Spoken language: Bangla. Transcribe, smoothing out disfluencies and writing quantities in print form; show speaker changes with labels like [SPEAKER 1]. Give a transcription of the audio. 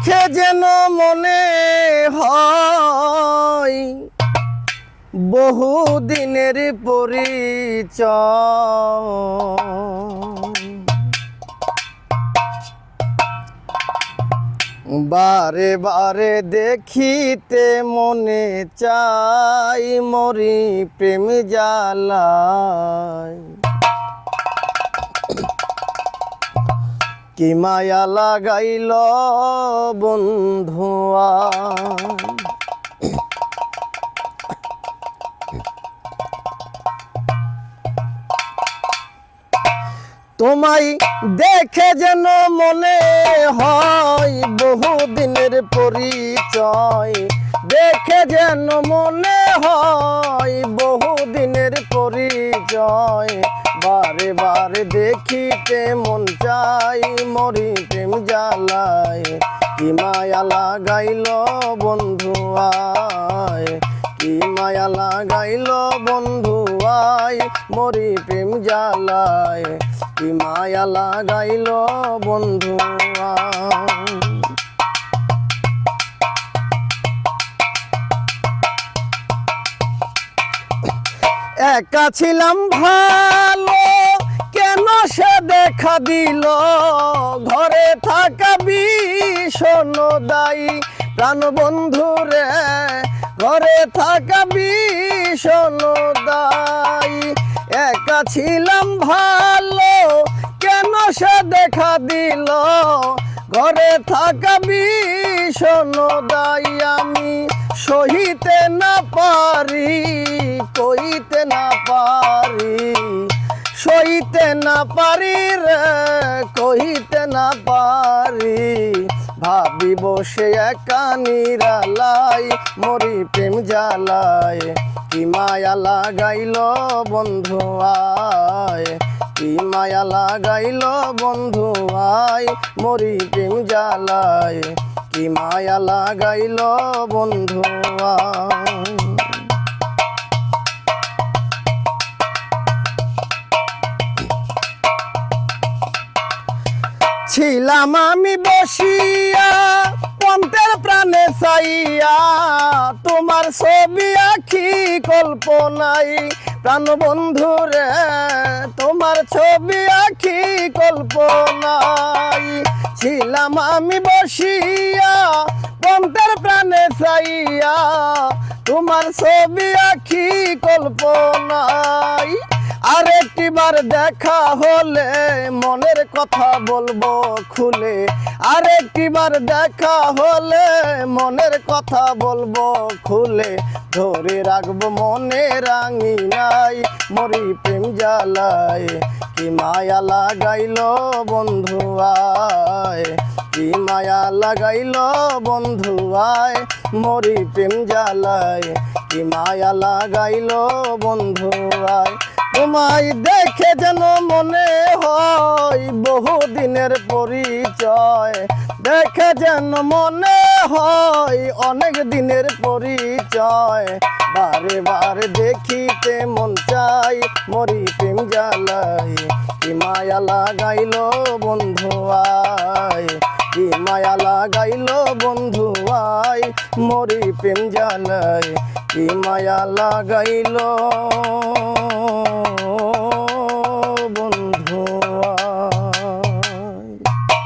[SPEAKER 1] দেখে যেন মনে হয় বহুদিনের পরিচয়। বারে বারে দেখিতে মনে চাই মরি প্রেম জ্বালায়। কি মায়া লাগাইল বন্ধুয়া, তোমায় দেখে যেন মনে হয় বহুদিনের পরিচয়। দেখে যেন মনে হয় বহুদিনের পরিচয়। বারে বারে দেখিতে মন চাই মরি প্রেম জ্বালায়। কি মায়া লাগাইল বন্ধুয়ায়, কি মায়া লাগাইল বন্ধুয়ায় মরি প্রেম জ্বালায়। কি মায়া লাগাইল বন্ধুয়ায়। একা ছিলাম ভালো কেন সে দেখা দিল, ঘরে থাকা ভীষণ দায়ী প্রাণ বন্ধুরে। ঘরে থাকা ভীষণ দায়ী। একা ছিলাম ভালো কেন সে দেখা দিল, ঘরে থাকা ভীষণ দায়ী। আমি সহিতে না পারি, কইতে না পারি, সইতে না পারি রে, কইতে না পারি। ভাবি বসে একা নিরালায় মরি প্রেম জ্বালায়। কি মায়া লাগাইল বন্ধুয়ায়, কি মায়া লাগাইল বন্ধুয়ায় মরি প্রেম জ্বালায়। কি মায়া লাগাইল বন্ধুয়ায়। ছিলাম আমি বসিয়া পন্থের প্রাণে চাইয়া, তোমার ছবি আঁকি কল্পনায় প্রাণ বন্ধুরে। তোমার ছবি আঁকি কল্পনায়। ছিলাম আমি বসিয়া পন্থের প্রাণে চাইয়া, তোমার ছবি আঁকি কল্পনায়। আরেকটিবার দেখা হলে মনের কথা বলবো খুলে। আরেকটিবার দেখা হলে মনের কথা বলবো খুলে। ধরে রাখবো মনে রাঙিনাই মরি প্রেম জ্বালায়। কি মায়া লাগাইল বন্ধুয়ায়, কি মায়া লাগাইল বন্ধুয়ায় মরি প্রেম জ্বালায়। কি মায়া লাগাইল বন্ধুয়ায়। তোমায় দেখে যেন মনে হয় বহুদিনের পরিচয়। দেখে যেন মনে হয় অনেক দিনের পরিচয়। বারে বারে দেখিতে মন চাই মরি প্রেম জ্বালায়। কি মায়া লাগাইল বন্ধুয়ায়, কি মায়া লাগাইল বন্ধুয়ায় মরি প্রেম জ্বালায়। কি মায়া লাগাইল।